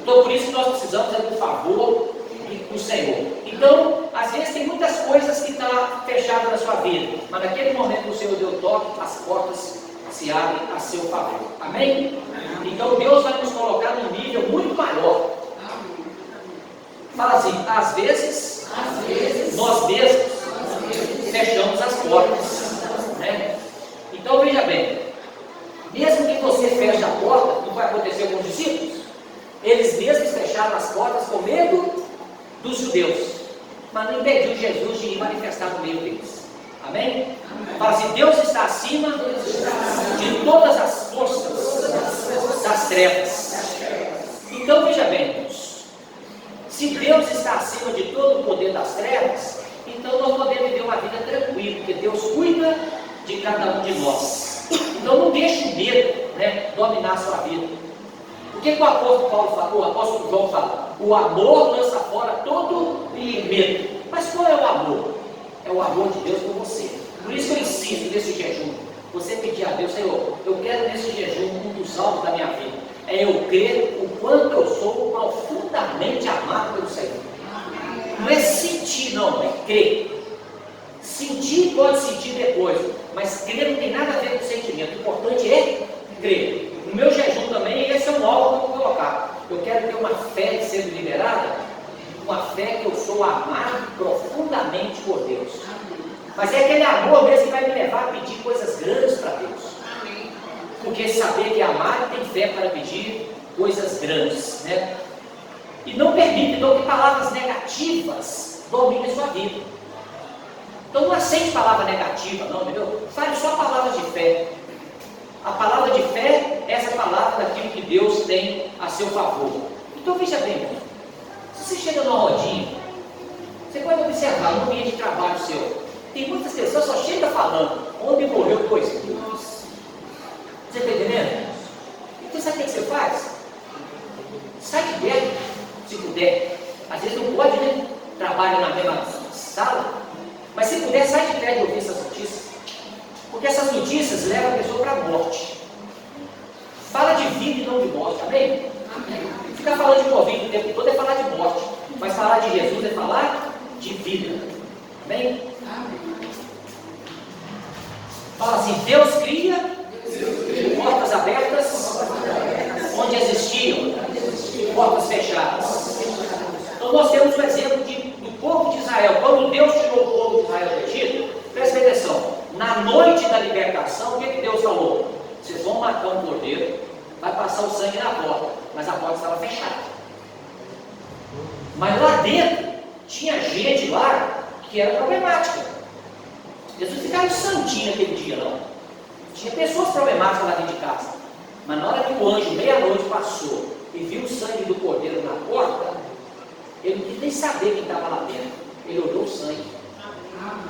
Então, por isso que nós precisamos do favor do Senhor. Então, às vezes tem muitas coisas que estão fechadas na sua vida, mas naquele momento que o Senhor deu toque, as portas se abrem a seu favor. Amém? Então, Deus vai nos colocar num nível muito maior. Fala assim: às vezes nós mesmos fechamos as portas, né? Então veja bem, mesmo que você feche a porta, não vai acontecer com os discípulos. Eles mesmos fecharam as portas com medo dos judeus, mas não impediu Jesus de ir manifestar no meio deles. Amém? Fala assim: Deus está acima de todas as forças das trevas. Então veja bem, irmãos, se Deus está acima de todo o poder das trevas, então nós podemos viver uma vida tranquila, porque Deus cuida de cada um de nós. Então não deixe o medo, né, dominar a sua vida. O que o apóstolo Paulo fala? O apóstolo João fala: o amor lança fora todo medo. Mas qual é o amor? É o amor de Deus por você. Por isso que eu insisto nesse jejum. Você pedir a Deus: Senhor, eu quero nesse jejum um dos alvos da minha vida. É eu crer o quanto eu sou profundamente amado pelo Senhor. Não é sentir, não, é crer. Sentir pode sentir depois, mas crer não tem nada a ver com sentimento. O importante é crer. No meu jejum também, esse é um alvo que eu vou colocar. Eu quero ter uma fé sendo liberada, uma fé que eu sou amado profundamente por Deus. Mas é aquele amor mesmo que vai me levar a pedir coisas grandes para Deus. Porque saber que amar tem fé para pedir coisas grandes, né? E não permite que palavras negativas dominem sua vida. Então não aceite palavra negativa, não, entendeu? Fale só palavras de fé. A palavra de fé é essa palavra daquilo que Deus tem a seu favor. Então veja bem, se você chega numa rodinha, você pode observar no ambiente de trabalho seu, tem muitas pessoas só chegam falando: onde morreu dois filhos. Você está entendendo? Então sabe o que você faz? Sai de perto, se puder. Às vezes não pode, né? Trabalha na mesma sala. Mas se puder, sai de perto de ouvir essas notícias. Porque essas notícias levam a pessoa para a morte. Fala de vida e não de morte, amém? Ficar falando de Covid o tempo todo é falar de morte. Mas falar de Jesus é falar de vida. Amém? Fala assim: Deus cria portas abertas onde existiam portas fechadas. Então nós temos o exemplo do povo de Israel. Quando Deus tirou o povo de Israel do Egito, presta atenção, na noite da libertação, o que Deus falou? Vocês vão matar um cordeiro, vai passar o sangue na porta, mas a porta estava fechada. Mas lá dentro tinha gente lá que era problemática. Jesus ficava santinho naquele dia, não. Tinha pessoas problemáticas lá dentro de casa. Mas na hora que o anjo, meia-noite, passou e viu o sangue do cordeiro na porta, ele não quis nem saber quem estava lá dentro. Ele olhou o sangue.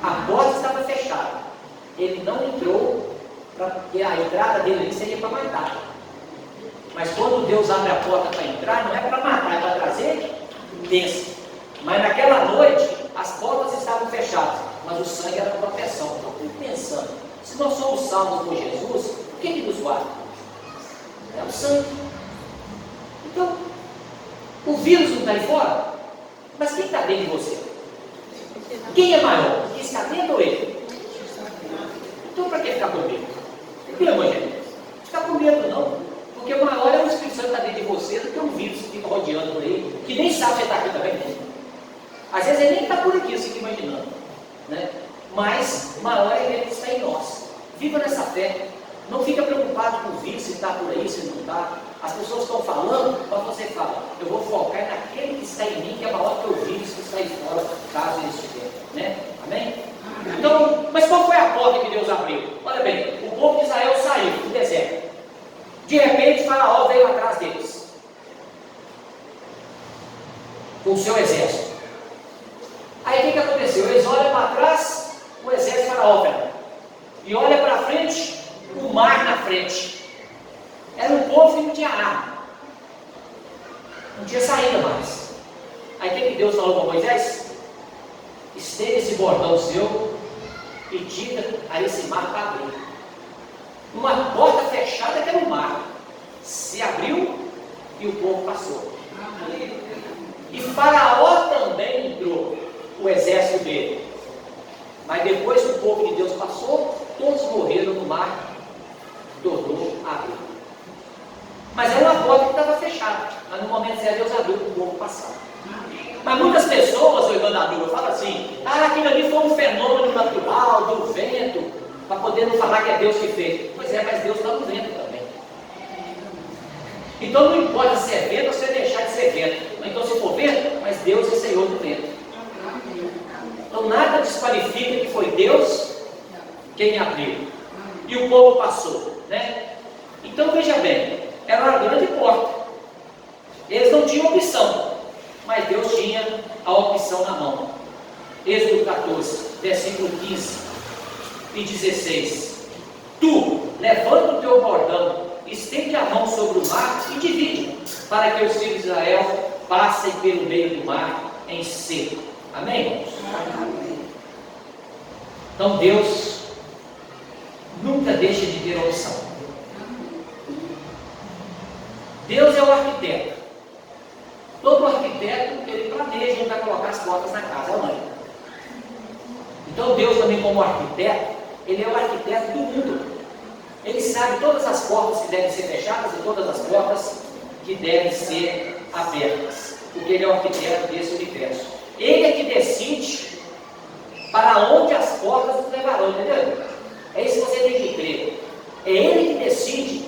A porta estava fechada. Ele não entrou, porque a entrada dele ali seria para matar. Mas quando Deus abre a porta para entrar, não é para matar, é para trazer bênção. Mas naquela noite, as portas estavam fechadas, mas o sangue era proteção. Então eu fico pensando: se nós somos salvos por Jesus, o que nos guarda? É o sangue. Então, o vírus não está aí fora, mas quem está dentro de você? Quem é maior? Quem está dentro ou ele? Então, para que ficar com medo? Tranquilo, evangelho? Ficar com medo não, porque o maior é o Espírito Espírito Santo está dentro de você do que um vírus que fica rodeando por aí, que nem sabe que está aqui também. Às vezes ele nem está por aqui, você fica imaginando, né? Mas maior é ele que está em nós. Viva nessa fé. Não fica preocupado com o vírus, se está por aí, se não está. As pessoas estão falando, mas você fala, eu vou focar naquele que está em mim, que é maior que o vírus que está aí fora, caso ele estiver, né? Amém? Então, mas qual foi a porta que Deus abriu? Olha bem, o povo de Israel saiu do deserto. De repente, Faraó veio atrás deles, com o seu exército. Aí o que aconteceu? Eles olham para trás, o exército de Faraó, e olha para frente, o mar na frente. Era um povo que não tinha arma, não tinha saída mais. Aí o que Deus falou para Moisés? Estende esse bordão seu e diga a esse mar para abrir. Uma porta fechada que era o mar, se abriu e o povo passou. E Faraó também entrou, o exército dele. Mas depois que o povo de Deus passou, todos morreram no mar, tornou a abrir. Mas era uma porta que estava fechada. Mas no momento certo Deus abriu para o povo passar. Mas muitas pessoas, olhando a Bíblia, falam assim: aquilo ali foi um fenômeno natural, do vento, para poder não falar que é Deus que fez. Pois é, mas Deus está no vento também. Então não importa se é vento ou se deixar de ser vento. Então se for vento, mas Deus é Senhor do vento. Então nada desqualifica que foi Deus quem abriu. E o povo passou, né? Então veja bem, era uma grande porta. Eles não tinham opção, mas Deus tinha a opção na mão. Êxodo 14, versículo 15 e 16. Tu, levanta o teu bordão, estende a mão sobre o mar e divide, para que os filhos de Israel passem pelo meio do mar em seco. Amém, irmãos? Amém. Então Deus nunca deixa de ter opção. Deus é o arquiteto. Todo arquiteto, ele planeja para colocar as portas na casa, mãe. Então Deus também, como arquiteto, ele é o arquiteto do mundo. Ele sabe todas as portas que devem ser fechadas e todas as portas que devem ser abertas, porque ele é o arquiteto desse universo. Ele é que decide para onde as portas nos levarão, entendeu? É isso que você tem que crer. É ele que decide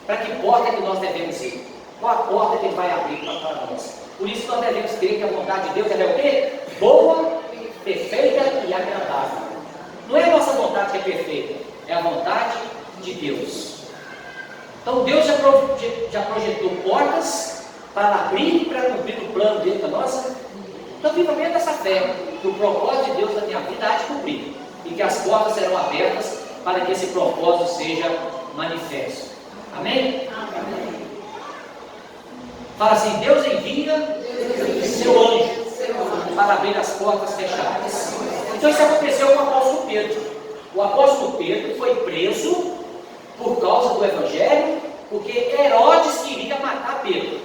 para que porta que nós devemos ir, qual a porta que ele vai abrir para nós. Por isso nós devemos crer que a vontade de Deus é o quê? Boa, perfeita e agradável. Não é a nossa vontade que é perfeita, é a vontade de Deus. Então Deus já projetou portas para abrir e para cumprir o plano dele para nós. Então viva bem dessa fé, que o propósito de Deus na minha vida há de cumprir, e que as portas serão abertas para que esse propósito seja manifesto. Amém? Amém. Fala assim: Deus envia seu anjo para abrir as portas fechadas. Então isso aconteceu com o apóstolo Pedro. O apóstolo Pedro foi preso por causa do evangelho, porque Herodes queria matar Pedro.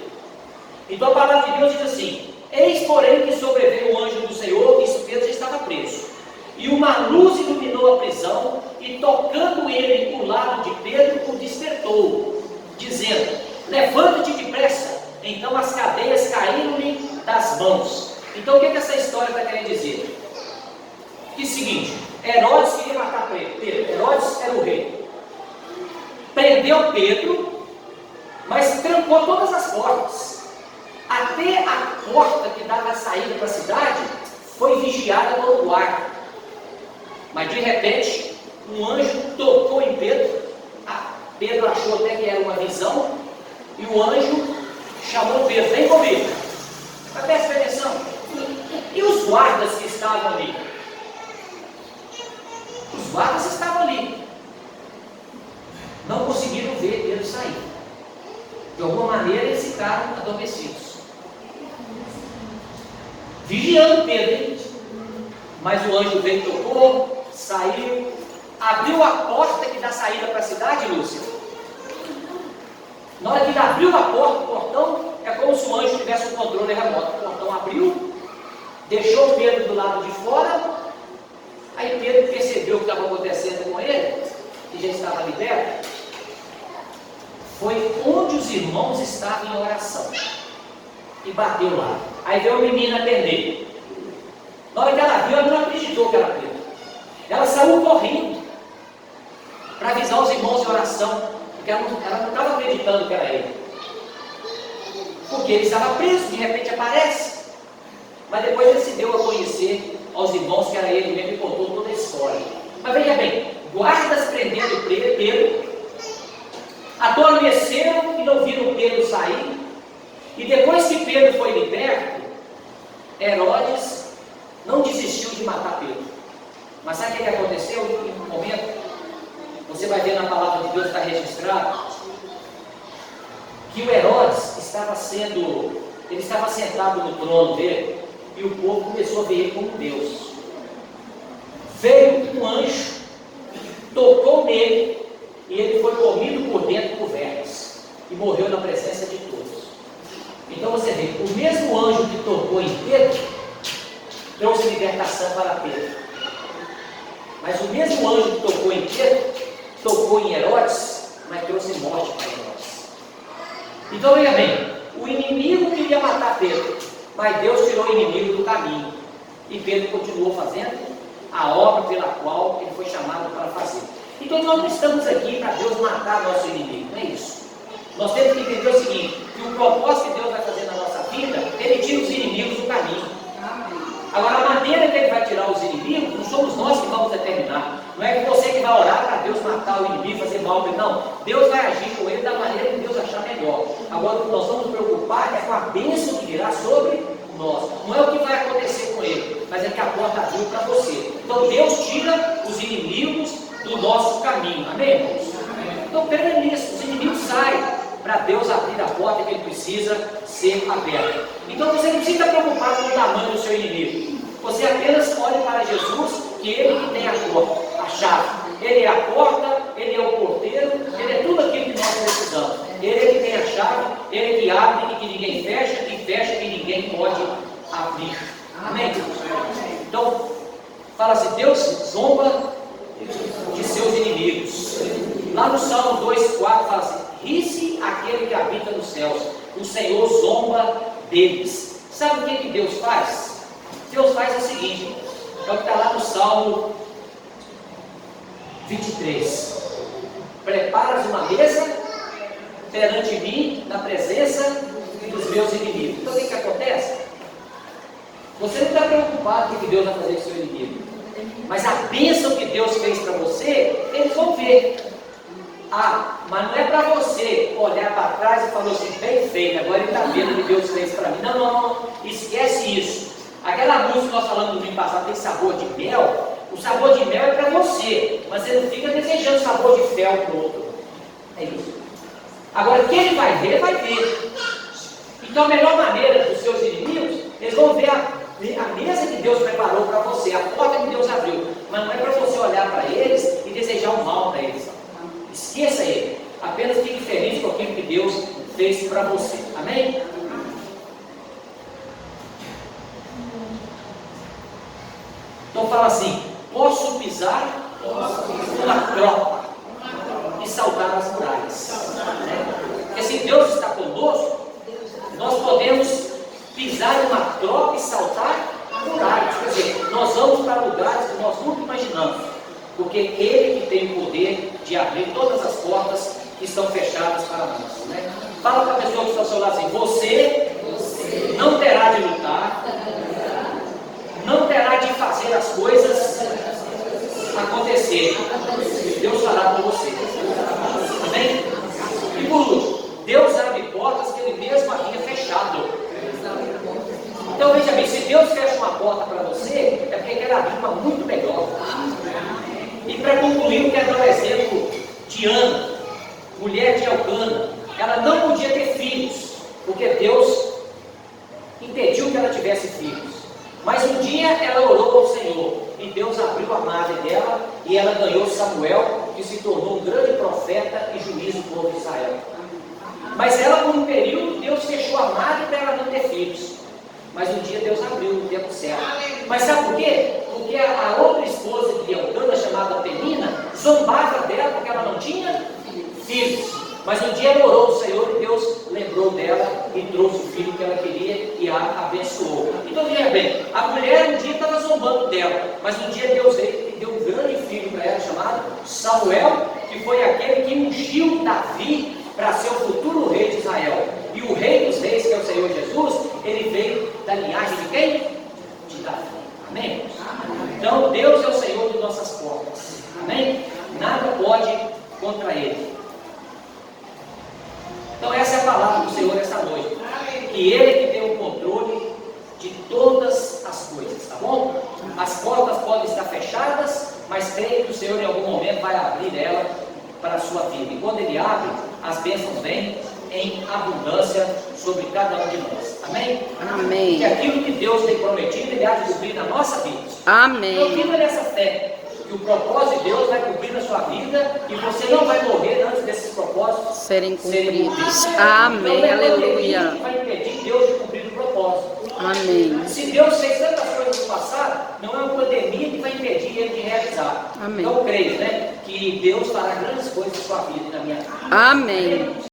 Então a palavra de Deus diz assim: eis porém que sobreveio o anjo do Senhor, isso Pedro já estava preso, e uma luz iluminou a prisão, e tocando ele o lado de Pedro, o despertou, dizendo: levanta-te depressa. Então as cadeias caíram-lhe das mãos. Então o que essa história está querendo dizer? Que é o seguinte: Herodes queria matar Pedro. Herodes era o rei, prendeu Pedro, mas trancou todas as portas. Até a porta que dava a saída para a cidade foi vigiada pelo guarda. Mas de repente um anjo tocou em Pedro. Pedro achou até que era uma visão, e o anjo chamou Pedro: vem comigo. Mas presta atenção, e os guardas que estavam ali? Os guardas estavam ali, não conseguiram ver Pedro sair. De alguma maneira eles ficaram adormecidos, vigiando Pedro, hein? Mas o anjo veio, tocou, saiu, abriu a porta que dá saída para a cidade, Lúcia. Na hora que ele abriu a porta, o portão, é como se o anjo tivesse um controle remoto. O portão abriu, deixou Pedro do lado de fora. Aí Pedro percebeu o que estava acontecendo com ele, que já estava liberto. foi onde os irmãos estavam em oração. E bateu lá. Aí veio a menina atender. Na hora que ela viu, ela não acreditou que era Pedro. Ela saiu correndo para avisar os irmãos em oração, porque ela não estava acreditando que era ele. Porque ele estava preso, de repente aparece. Mas depois ele se deu a conhecer aos irmãos que era ele mesmo e contou toda a história. Mas veja bem, guardas prendendo Pedro, adormeceram e não viram Pedro sair. E depois que Pedro foi liberto, Herodes não desistiu de matar Pedro. Mas sabe o que aconteceu em um momento? Você vai ver na palavra de Deus, está registrado, que o Herodes estava sentado no trono dele, e o povo começou a ver ele como Deus. Veio um anjo, tocou nele, e ele foi comido por dentro por vermes, e morreu na presença de todos. Então você vê, o mesmo anjo que tocou em Pedro, trouxe libertação para Pedro. Mas o mesmo anjo que tocou em Pedro, tocou em Herodes, mas trouxe morte para Herodes. Então veja bem, o inimigo queria matar Pedro, mas Deus tirou o inimigo do caminho. E Pedro continuou fazendo a obra pela qual ele foi chamado para fazer. Então nós não estamos aqui para Deus matar nosso inimigo, não é isso. Nós temos que entender o seguinte, que o propósito que Deus vai fazer na nossa vida, ele tira os inimigos do caminho. Agora, a maneira que ele vai tirar os inimigos, não somos nós que vamos determinar. Não é que você que vai orar para Deus matar o inimigo, fazer mal, não. Deus vai agir com ele da maneira que Deus achar melhor. Agora, o que nós vamos nos preocupar é com a bênção que virá sobre nós. Não é o que vai acontecer com ele, mas é que a porta abriu para você. Então, Deus tira os inimigos do nosso caminho. Amém, irmãos? Então, pera nisso, os inimigos saem para Deus abrir a porta que ele precisa ser aberta. Então você não precisa estar preocupado com o tamanho do seu inimigo. Você apenas olhe para Jesus, que ele que tem a porta, a chave. Ele é a porta, ele é o porteiro, ele é tudo aquilo que nós precisamos. Ele que tem a chave, ele que abre e que ninguém fecha, e fecha que ninguém pode abrir. Amém? Então, fala assim, Deus zomba de seus inimigos. Lá no Salmo 2,4 fala assim, ri-se aquele que habita nos céus, o Senhor zomba deles. Sabe o que Deus faz? Deus faz o seguinte, é o que está lá no Salmo 23. Preparas uma mesa perante mim, na presença dos meus inimigos. Então o que acontece? Você não está preocupado com o que Deus vai fazer com o seu inimigo, mas a bênção que Deus fez para você, eles vão ver. Ah, mas não é para você olhar para trás e falar assim, bem feito, agora ele está vendo o que Deus fez para mim. Não, não, não, esquece isso. Aquela música que nós falamos no domingo passado, tem sabor de mel, o sabor de mel é para você, mas você não fica desejando sabor de fel para o outro. É isso. Agora, quem ele vai ver, ele vai ver. Então, a melhor maneira dos seus inimigos, eles vão ver a mesa que Deus preparou para você, a porta que Deus abriu, mas não é para você olhar para eles e desejar o mal para eles. Esqueça ele, apenas fique feliz com aquilo que Deus fez para você. Amém? Então fala assim, posso pisar uma tropa e saltar as muralhas. Porque se Deus está conosco, nós podemos pisar uma tropa e saltar muralhas. Quer dizer, nós vamos para lugares que nós nunca imaginamos. Porque Ele que tem o poder de abrir todas as portas que estão fechadas para nós. Né? Fala para a pessoa que está ao seu lado assim, você não terá de lutar, não terá de fazer as coisas acontecerem. Deus fará por você. Amém? E por último, Deus abre portas que Ele mesmo havia fechado. Então veja bem, se Deus fecha uma porta para você, é porque quer abrir uma muito melhor. E para concluir, eu quero dar um exemplo de Ana, mulher de Elcana. Ela não podia ter filhos, porque Deus impediu que ela tivesse filhos. Mas um dia ela orou ao Senhor, e Deus abriu a madre dela, e ela ganhou Samuel, que se tornou um grande profeta e juiz do povo de Israel. Mas ela, por um período, Deus fechou a madre para ela não ter filhos. Mas um dia Deus abriu no tempo certo. Mas sabe por quê? Porque a outra esposa de Elcana, chamada Penina, zombava dela porque ela não tinha filhos. Mas um dia ela orou ao Senhor e Deus lembrou dela e trouxe o filho que ela queria e a abençoou. Então veja bem, a mulher um dia estava zombando dela, mas um dia Deus veio e deu um grande filho para ela chamado Samuel, que foi aquele que ungiu Davi para ser o futuro rei de Israel. E o rei dos reis, que é o Senhor Jesus, ele veio da linhagem de quem? De Davi. Amém? Então Deus é o Senhor de nossas portas. Amém? Nada pode contra ele. Então essa é a palavra do Senhor esta noite. Que Ele que tem o controle de todas as coisas, tá bom? As portas podem estar fechadas, mas creio que o Senhor em algum momento vai abrir ela para a sua vida. E quando Ele abre, as bênçãos vêm em abundância sobre cada um de nós. Amém? Amém. Que aquilo que Deus tem prometido, Ele há de cumprir na nossa vida. Amém. Então viva nessa fé, que o propósito de Deus vai cumprir na sua vida e você não vai morrer antes desses propósitos Serem cumpridos. Então, Amém. não é Aleluia. que vai impedir Deus de cumprir o propósito. Amém. Se Deus fez tantas coisas no passado, não é uma pandemia que vai impedir Ele de realizar. Amém. Então creio, né, que Deus fará grandes coisas na sua vida e na minha vida. Amém.